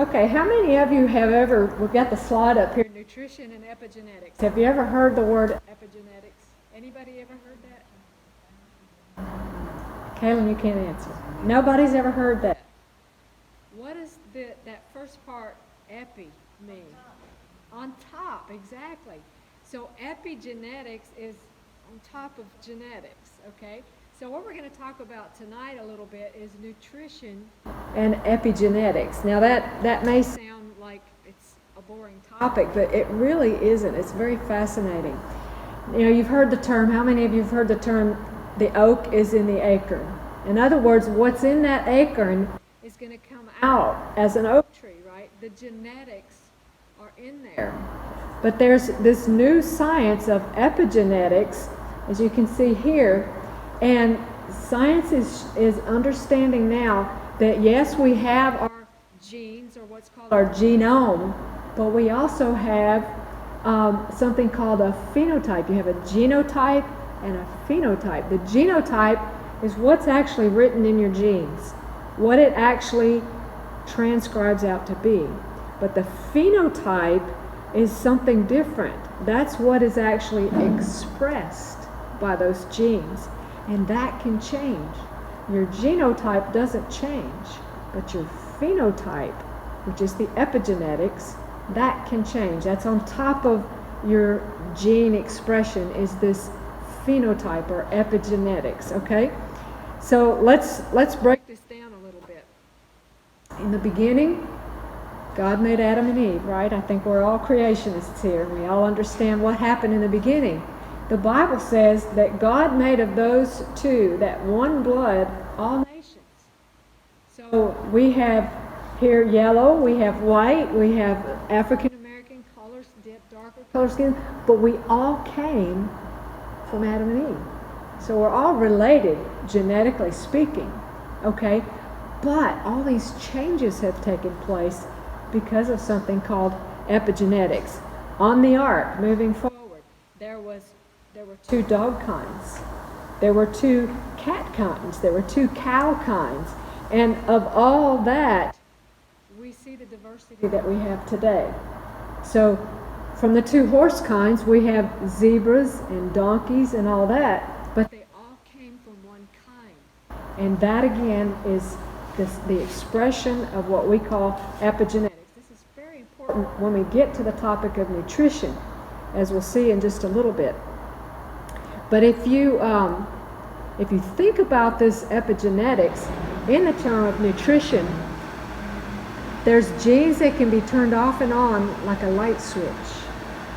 Okay, how many of you have ever, we've got the slide up here, nutrition and epigenetics. Have you ever heard the word epigenetics? Anybody ever heard that? Kaylin, you can't answer. Nobody's ever heard that. What does that first part, epi, mean? On top, exactly. So epigenetics is on top of genetics, okay? So what we're going to talk about tonight a little bit is nutrition and epigenetics. Now that may sound like it's a boring topic, but it really isn't. It's very fascinating. You know, you've heard the term, how many of you have heard the term, the oak is in the acorn? In other words, what's in that acorn is going to come out as an oak tree, right? The genetics are in there. But there's this new science of epigenetics, as you can see here, and science is understanding now that yes, we have our genes, or what's called our genome, but we also have something called a phenotype. You have a genotype and a phenotype. The genotype is what's actually written in your genes, what it actually transcribes out to be. But the phenotype is something different. That's what is actually expressed by those genes. And that can change. Your genotype doesn't change, but your phenotype, which is the epigenetics, that can change. That's on top of your gene expression, is this phenotype or epigenetics, okay? So let's break this down a little bit. In the beginning, God made Adam and Eve, right? I think we're all creationists here. We all understand what happened in the beginning. The Bible says that God made of those two, that one blood, all nations. So we have here yellow, we have white, we have African American colors, darker color skin, but we all came from Adam and Eve. So we're all related, genetically speaking, okay? But all these changes have taken place because of something called epigenetics. On the ark, moving forward, there were two dog kinds, there were two cat kinds, there were two cow kinds, and of all that, we see the diversity that we have today. So from the two horse kinds, we have zebras and donkeys and all that, but they all came from one kind. And that again is the expression of what we call epigenetics. This is very important when we get to the topic of nutrition, as we'll see in just a little bit. But if you think about this epigenetics in the term of nutrition, there's genes that can be turned off and on like a light switch.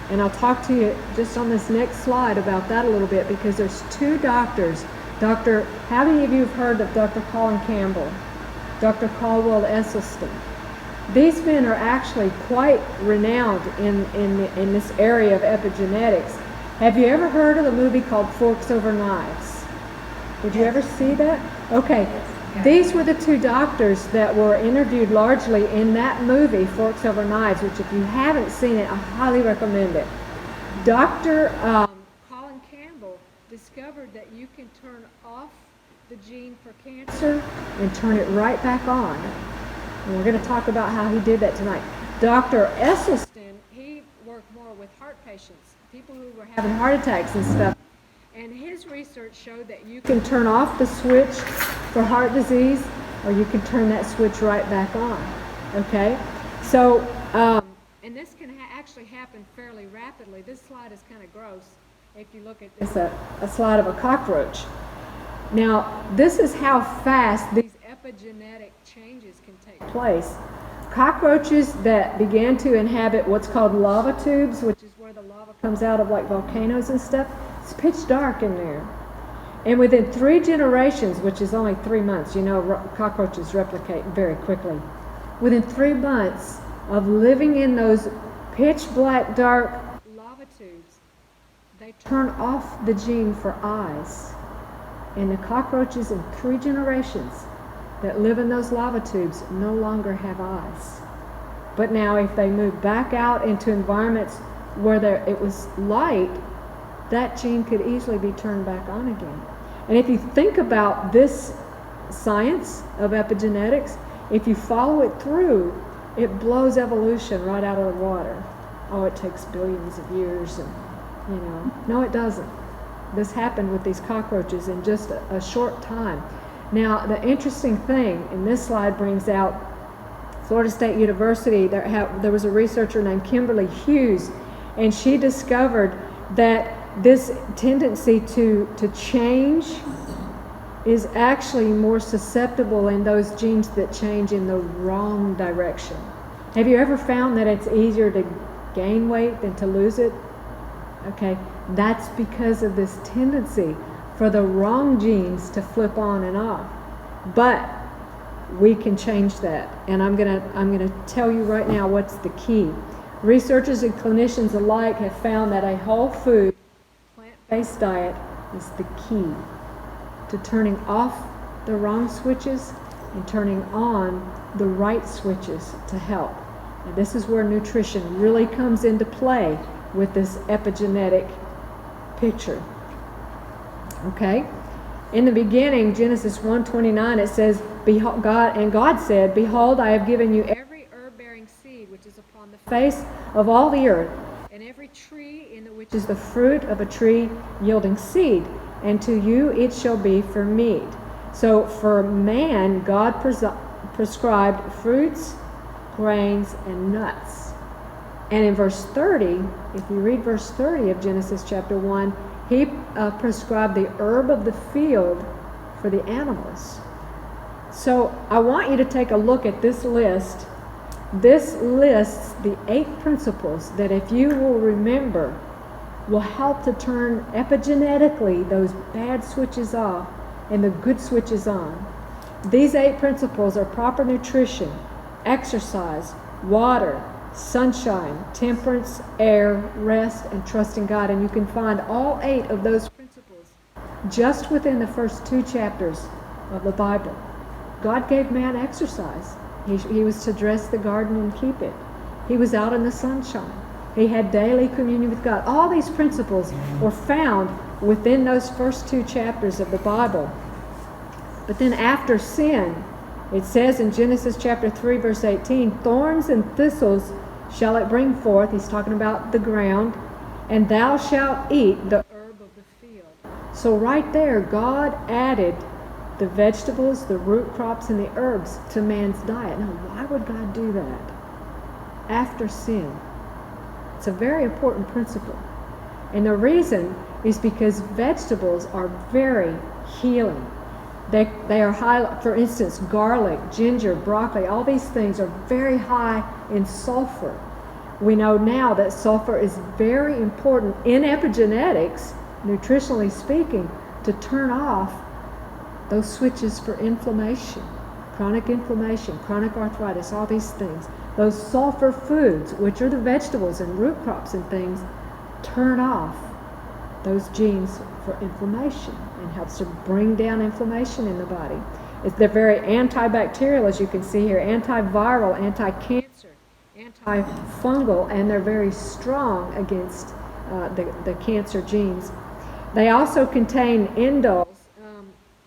And I'll talk to you just on this next slide about that a little bit, because there's two doctors. How many of you have heard of Dr. Colin Campbell, Dr. Caldwell Esselstyn? These men are actually quite renowned in this area of epigenetics. Have you ever heard of the movie called Forks Over Knives? Did you ever see that? Okay. These were the two doctors that were interviewed largely in that movie, Forks Over Knives, which if you haven't seen it, I highly recommend it. Dr. Colin Campbell discovered that you can turn off the gene for cancer and turn it right back on. And we're going to talk about how he did that tonight. Dr. Esselstyn, he worked more with heart patients, people who were having heart attacks and stuff. And his research showed that you can turn off the switch for heart disease, or you can turn that switch right back on. Okay? So, and this can actually happen fairly rapidly. This slide is kind of gross. If you look at this, a slide of a cockroach. Now, this is how fast these epigenetic changes can take place. Cockroaches that began to inhabit what's called lava tubes, which is where the lava comes out of like volcanoes and stuff, it's pitch dark in there. And within 3 generations, which is only 3 months, you know, cockroaches replicate very quickly. Within 3 months of living in those pitch black dark lava tubes, they turn off the gene for eyes. And the cockroaches in 3 generations that live in those lava tubes no longer have eyes. But now if they move back out into environments where it was light, that gene could easily be turned back on again. And if you think about this science of epigenetics, if you follow it through, It blows evolution right out of the water. Oh, it takes billions of years, and no, it doesn't. This happened with these cockroaches in just a short time. Now, the interesting thing, and this slide brings out Florida State University, there was a researcher named Kimberly Hughes, and she discovered that this tendency to change is actually more susceptible in those genes that change in the wrong direction. Have you ever found that it's easier to gain weight than to lose it? Okay, that's because of this tendency for the wrong genes to flip on and off. But we can change that, and I'm gonna tell you right now what's the key. Researchers and clinicians alike have found that a whole food, plant-based diet is the key to turning off the wrong switches and turning on the right switches to help. And this is where nutrition really comes into play with this epigenetic picture. Okay? In the beginning, Genesis 1:29, it says, God said, "Behold, I have given you every herb-bearing seed which is upon the face of all the earth, and every tree in which is the fruit of a tree yielding seed, and to you it shall be for meat." So for man, God prescribed fruits, grains, and nuts. And in verse 30, if you read verse 30 of Genesis chapter 1, he prescribed the herb of the field for the animals. So I want you to take a look at this list. This lists the 8 principles that, if you will remember, will help to turn epigenetically those bad switches off and the good switches on. These 8 principles are proper nutrition, exercise, water, sunshine, temperance, air, rest, and trust in God. And you can find all 8 of those principles just within the first 2 chapters of the Bible. God gave man exercise. He was to dress the garden and keep it. He was out in the sunshine. He had daily communion with God. All these principles were found within those first 2 chapters of the Bible. But then after sin, it says in Genesis chapter 3, verse 18, "Thorns and thistles shall it bring forth," he's talking about the ground, "and thou shalt eat the herb of the field." So right there, God added the vegetables, the root crops, and the herbs to man's diet. Now, why would God do that after sin? It's a very important principle. And the reason is because vegetables are very healing. They are high, for instance, garlic, ginger, broccoli, all these things are very high in sulfur. We know now that sulfur is very important in epigenetics, nutritionally speaking, to turn off those switches for inflammation, chronic arthritis, all these things. Those sulfur foods, which are the vegetables and root crops and things, turn off those genes for inflammation and helps to bring down inflammation in the body. They're very antibacterial, as you can see here, antiviral, anti-cancer, antifungal, and they're very strong against the cancer genes. They also contain indoles.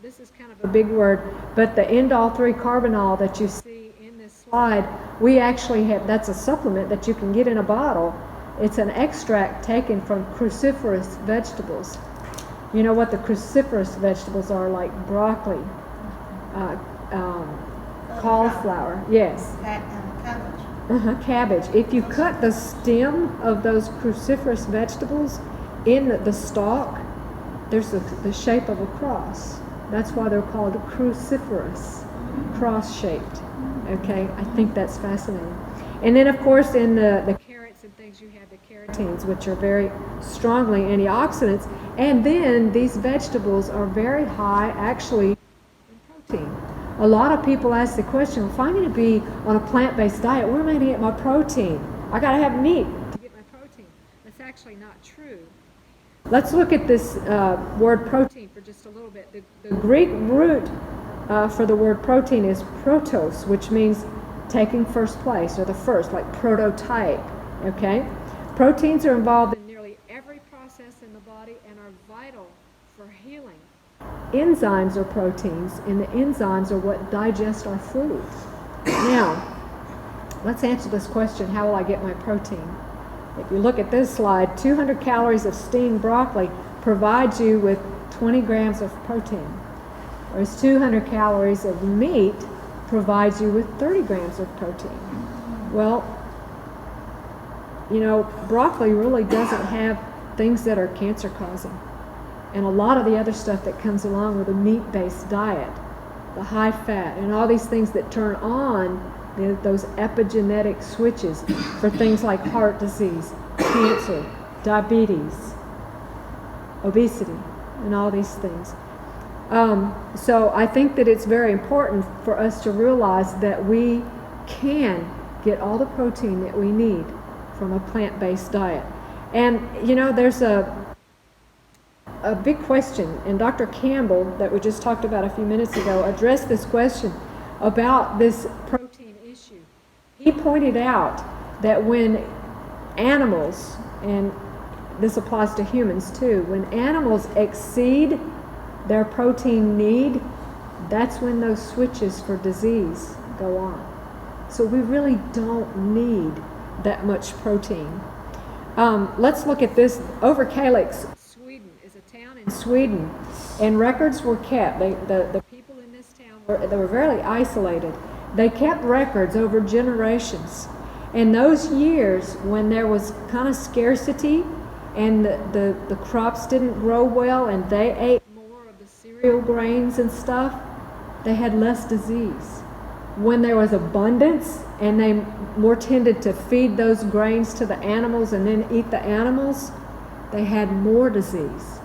This is kind of a big word, but the indole 3-carbinol that you see in this slide, we actually have, that's a supplement that you can get in a bottle. It's an extract taken from cruciferous vegetables. You know what the cruciferous vegetables are, like broccoli, cauliflower, yes. Cabbage. Cabbage. If you cut the stem of those cruciferous vegetables in the stalk, there's the shape of a cross. That's why they're called cruciferous, cross-shaped. Okay, I think that's fascinating. And then, of course, in the carrots and things, you have the carotenes, which are very strongly antioxidants. And then these vegetables are very high, actually, in protein. A lot of people ask the question, well, if I'm going to be on a plant-based diet, where am I going to get my protein? I got to have meat to get my protein. That's actually not true. Let's look at this word protein for just a little bit. The Greek root for the word protein is protos, which means taking first place, or the first, like prototype, okay? Proteins are involved in nearly every process in the body and are vital for healing. Enzymes are proteins, and the enzymes are what digest our food. Now, let's answer this question, how will I get my protein? If you look at this slide, 200 calories of steamed broccoli provides you with 20 grams of protein, whereas 200 calories of meat provides you with 30 grams of protein. Well, you know, broccoli really doesn't have things that are cancer causing. And a lot of the other stuff that comes along with a meat-based diet, the high fat, and all these things that turn on those epigenetic switches for things like heart disease, cancer, diabetes, obesity, and all these things. So I think that it's very important for us to realize that we can get all the protein that we need from a plant-based diet. And you know, there's a big question, and Dr. Campbell, that we just talked about a few minutes ago, addressed this question about this protein issue. He pointed out that when animals, and this applies to humans too, when animals exceed their protein need, that's when those switches for disease go on. So we really don't need that much protein. Let's look at this. Overkalix, Sweden, is a town in Sweden, and records were kept. The people in this town they were very isolated. They kept records over generations. And those years when there was kind of scarcity and the crops didn't grow well and they ate more of the cereal grains and stuff, they had less disease. When there was abundance and they more tended to feed those grains to the animals and then eat the animals, they had more disease.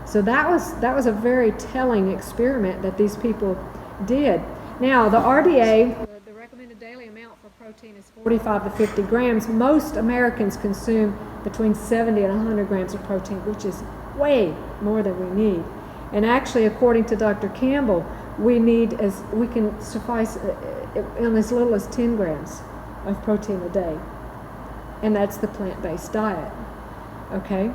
So that was a very telling experiment that these people did. Now, the RDA, the recommended daily amount for protein, is 45 to 50 grams. Most Americans consume between 70 and 100 grams of protein, which is way more than we need. And actually, according to Dr. Campbell, we can suffice in as little as 10 grams of protein a day. And that's the plant-based diet. Okay?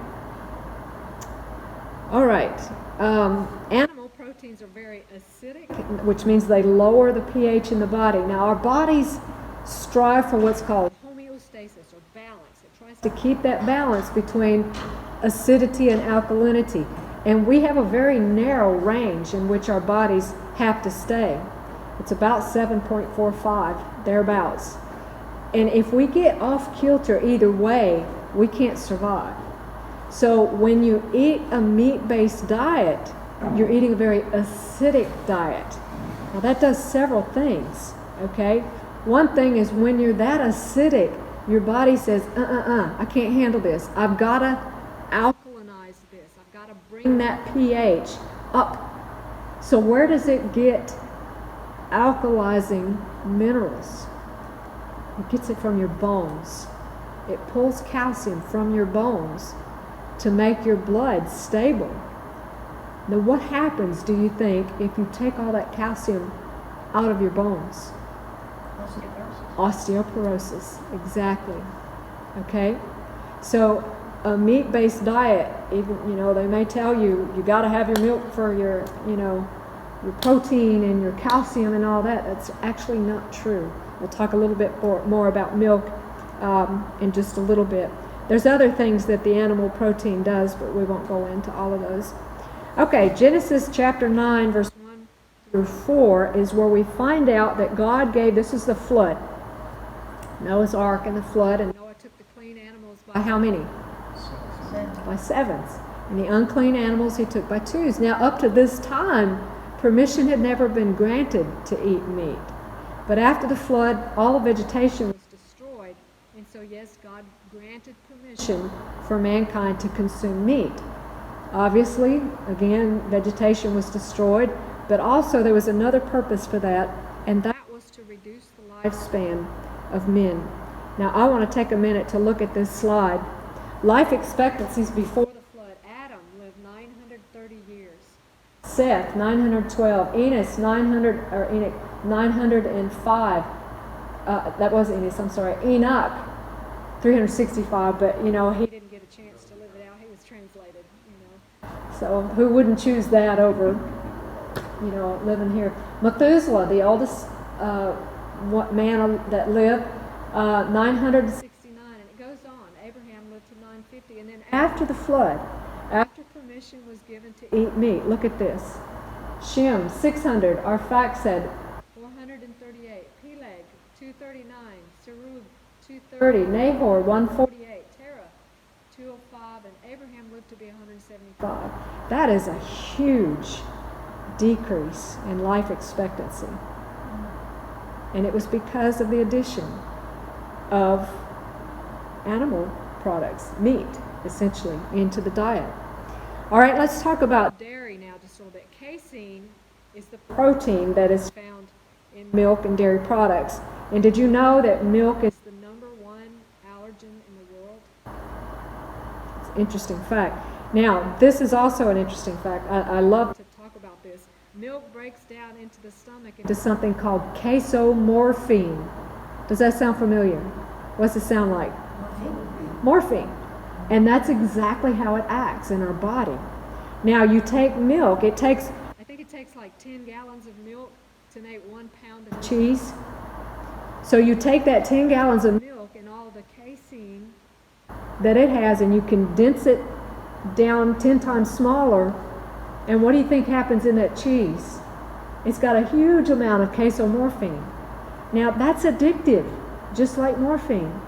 All right. Animal proteins are very acidic, which means they lower the pH in the body. Now, our bodies strive for what's called homeostasis, or balance. It tries to keep that balance between acidity and alkalinity. And we have a very narrow range in which our bodies have to stay. It's about 7.45, thereabouts. And if we get off kilter either way, we can't survive. So when you eat a meat-based diet, you're eating a very acidic diet. Now that does several things, okay? One thing is when you're that acidic, your body says, I can't handle this. I've got to alkalinize this. I've got to bring that pH up. So where does it get alkalizing minerals? It gets it from your bones. It pulls calcium from your bones to make your blood stable. Now what happens, do you think, if you take all that calcium out of your bones? Osteoporosis, exactly. Okay? So a meat-based diet, even, they may tell you, you got to have your milk for your, your protein and your calcium and all that. That's actually not true. We'll talk a little bit more about milk in just a little bit. There's other things that the animal protein does, but we won't go into all of those. Okay, Genesis chapter 9, verse 1 through 4 is where we find out that God gave, this is the flood, Noah's Ark and the flood, and Noah took the clean animals by how many? By sevens. And the unclean animals he took by twos. Now, up to this time, permission had never been granted to eat meat. But after the flood, all the vegetation was destroyed, and so yes, God granted permission for mankind to consume meat. Obviously, again, vegetation was destroyed, but also there was another purpose for that, and that was to reduce the lifespan of men. Now, I want to take a minute to look at this slide. Life expectancies before the flood: Adam lived 930 years. Seth, 912. Enoch, 905. That was Enos, I'm sorry. Enoch, 365, but, he didn't get a chance to live it out. He was translated, So who wouldn't choose that over, living here? Methuselah, the oldest man that lived, 969, and it goes on. Abraham lived to 950, and then after the flood, after permission was given to eat meat, look at this. Shem, 600, Arphaxad, 438, Peleg, 239, Serug, 230, Nahor, 148, Terah, 205, and Abraham lived to be 175. That is a huge decrease in life expectancy. And it was because of the addition of animal products, meat, essentially, into the diet. All right, let's talk about dairy now just a little bit. Casein is the protein that is found in milk and dairy products. And did you know that milk is the number one allergen in the world? It's an interesting fact. Now, this is also an interesting fact. I love to talk about this. Milk breaks down into the stomach into something called casomorphine. Does that sound familiar? What's it sound like? Morphine. And that's exactly how it acts in our body. Now, you take milk. I think it takes like 10 gallons of milk to make 1 pound of cheese. So you take that 10 gallons of milk and all the casein that it has, and you condense it down 10 times smaller, and what do you think happens in that cheese? It's got a huge amount of casomorphine. Now, that's addictive, just like morphine.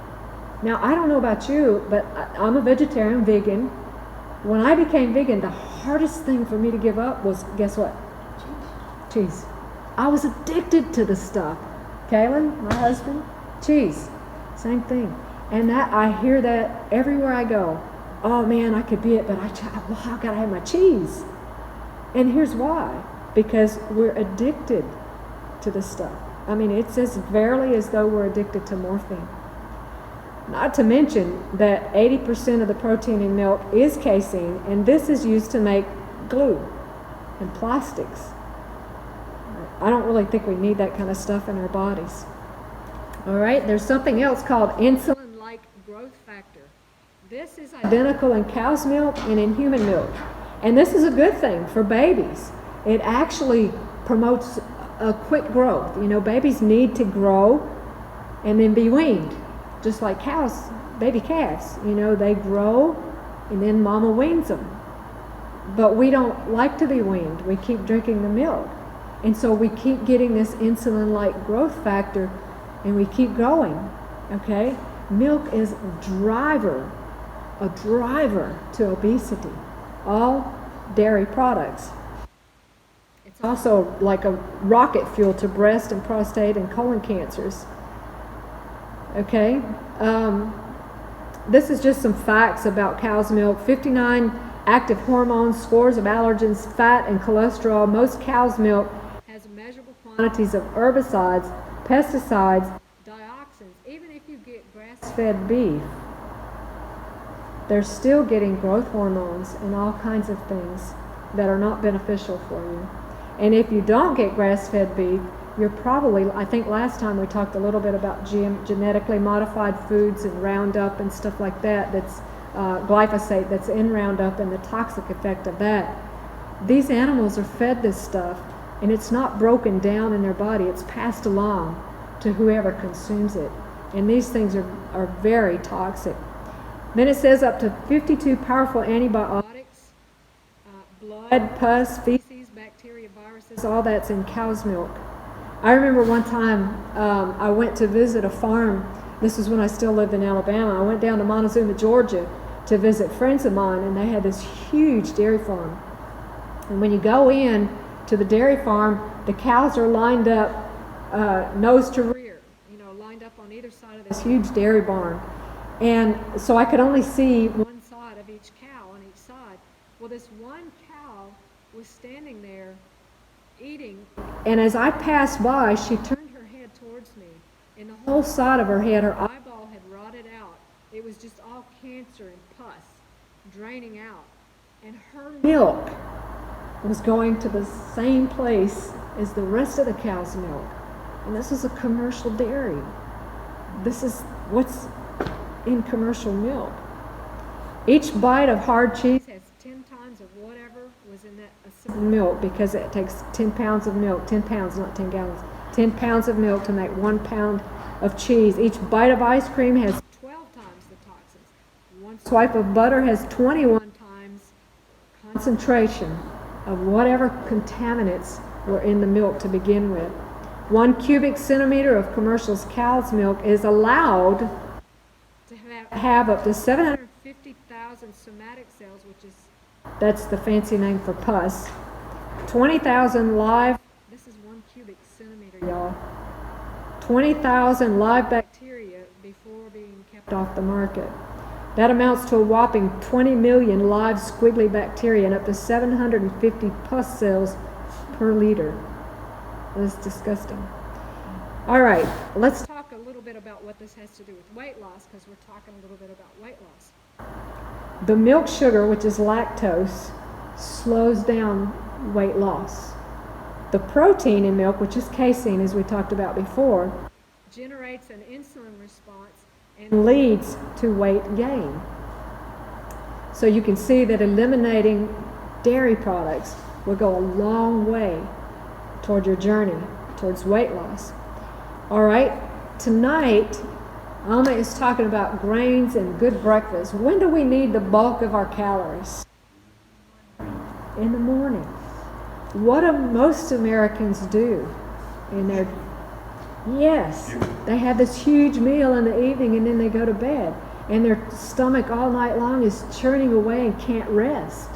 Now, I don't know about you, but I'm a vegetarian, vegan. When I became vegan, the hardest thing for me to give up was, guess what? Cheese. I was addicted to the stuff. Kaylin, my husband, cheese, same thing. And that I hear that everywhere I go. Oh man, I could be it, but I gotta have my cheese. And here's why. Because we're addicted to the stuff. I mean, it's as verily as though we're addicted to morphine. Not to mention that 80% of the protein in milk is casein, and this is used to make glue and plastics. I don't really think we need that kind of stuff in our bodies. All right, there's something else called insulin-like growth factor. This is identical in cow's milk and in human milk. And this is a good thing for babies. It actually promotes a quick growth. You know, babies need to grow and then be weaned. Just like cows, baby calves, you know, they grow and then mama weans them. But we don't like to be weaned. We keep drinking the milk. And so we keep getting this insulin-like growth factor and we keep growing, okay? Milk is a driver to obesity. All dairy products. It's also like a rocket fuel to breast and prostate and colon cancers. Okay, this is just some facts about cow's milk. 59 active hormones, scores of allergens, fat, and cholesterol. Most cow's milk has measurable quantities of herbicides, pesticides, dioxins. Even if you get grass-fed beef, they're still getting growth hormones and all kinds of things that are not beneficial for you. And if you don't get grass-fed beef, you're probably, I think last time we talked a little bit about genetically modified foods and Roundup and stuff like that, that's glyphosate that's in Roundup and the toxic effect of that. These animals are fed this stuff and it's not broken down in their body, it's passed along to whoever consumes it. And these things are very toxic. Then it says up to 52 powerful antibiotics, blood, pus, feces, bacteria, viruses, all that's in cow's milk. I remember one time I went to visit a farm. This was when I still lived in Alabama. I went down to Montezuma, Georgia to visit friends of mine, and they had this huge dairy farm. And when you go in to the dairy farm, the cows are lined up nose to rear, you know, lined up on either side of this huge dairy barn. And so I could only see one side of each cow on each side. Well, this one cow was standing there eating, and as I passed by, she turned her head towards me, and the whole side of her head, her eyeball had rotted out. It was just all cancer and pus draining out, and her milk was going to the same place as the rest of the cow's milk. And this is a commercial dairy. This is what's in commercial milk. Each bite of hard cheese has 10 times of whatever was in that milk, because it takes 10 pounds of milk, 10 pounds, not 10 gallons, 10 pounds of milk to make 1 pound of cheese. Each bite of ice cream has 12 times the toxins. One swipe of butter has 21 times concentration of whatever contaminants were in the milk to begin with. 1 cubic centimeter of commercial cow's milk is allowed to have up to 750,000 somatic cells, that's the fancy name for pus. 20,000 live, this is 1 cubic centimeter, y'all. 20,000 live bacteria before being kept off the market. That amounts to a whopping 20 million live squiggly bacteria and up to 750 pus cells per liter. That's disgusting. All right, let's talk a little bit about what this has to do with weight loss, because we're talking a little bit about weight loss. The milk sugar, which is lactose, slows down weight loss. The protein in milk, which is casein, as we talked about before, generates an insulin response and leads to weight gain. So you can see that eliminating dairy products will go a long way toward your journey towards weight loss. All right, tonight Alma is talking about grains and good breakfast. When do we need the bulk of our calories? In the morning. What do most Americans do in their... Yes, they have this huge meal in the evening and then they go to bed. And their stomach all night long is churning away and can't rest.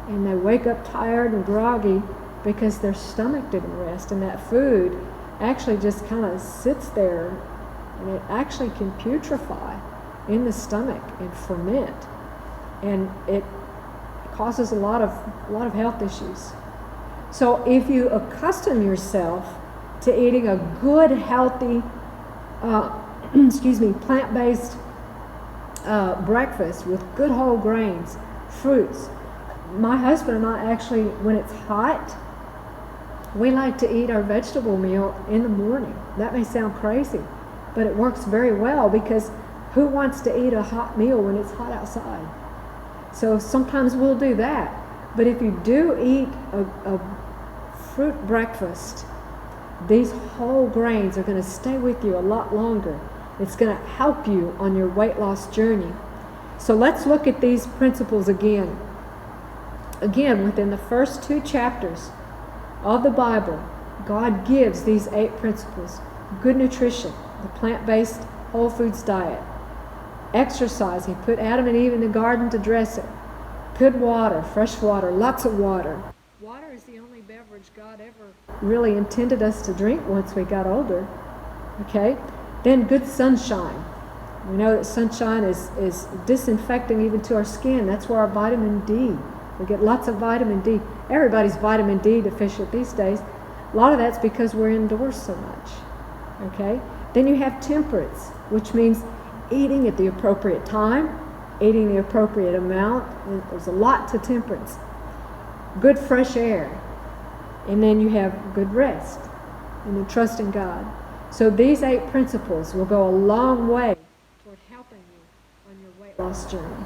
And they wake up tired and groggy because their stomach didn't rest. And that food actually just kind of sits there, and it actually can putrefy in the stomach and ferment. And it causes a lot of health issues. So if you accustom yourself to eating a good, healthy, plant-based breakfast with good whole grains, fruits. My husband and I actually, when it's hot, we like to eat our vegetable meal in the morning. That may sound crazy, but it works very well, because who wants to eat a hot meal when it's hot outside? So sometimes we'll do that. But if you do eat a fruit breakfast, these whole grains are going to stay with you a lot longer. It's going to help you on your weight loss journey. So let's look at these principles again. Again, within the first 2 chapters of the Bible, God gives these 8 principles. Good nutrition, the plant-based whole foods diet. Exercise, He put Adam and Eve in the garden to dress it. Good water, fresh water, lots of water. Water is the only beverage God ever really intended us to drink once we got older. Okay? Then good sunshine. We know that sunshine is disinfecting even to our skin. That's where our vitamin D. We get lots of vitamin D. Everybody's vitamin D deficient these days. A lot of that's because we're indoors so much. Okay? Then you have temperance, which means eating at the appropriate time, eating the appropriate amount. There's a lot to temperance. Good fresh air. And then you have good rest. And then trust in God. So these 8 principles will go a long way toward helping you on your weight loss journey.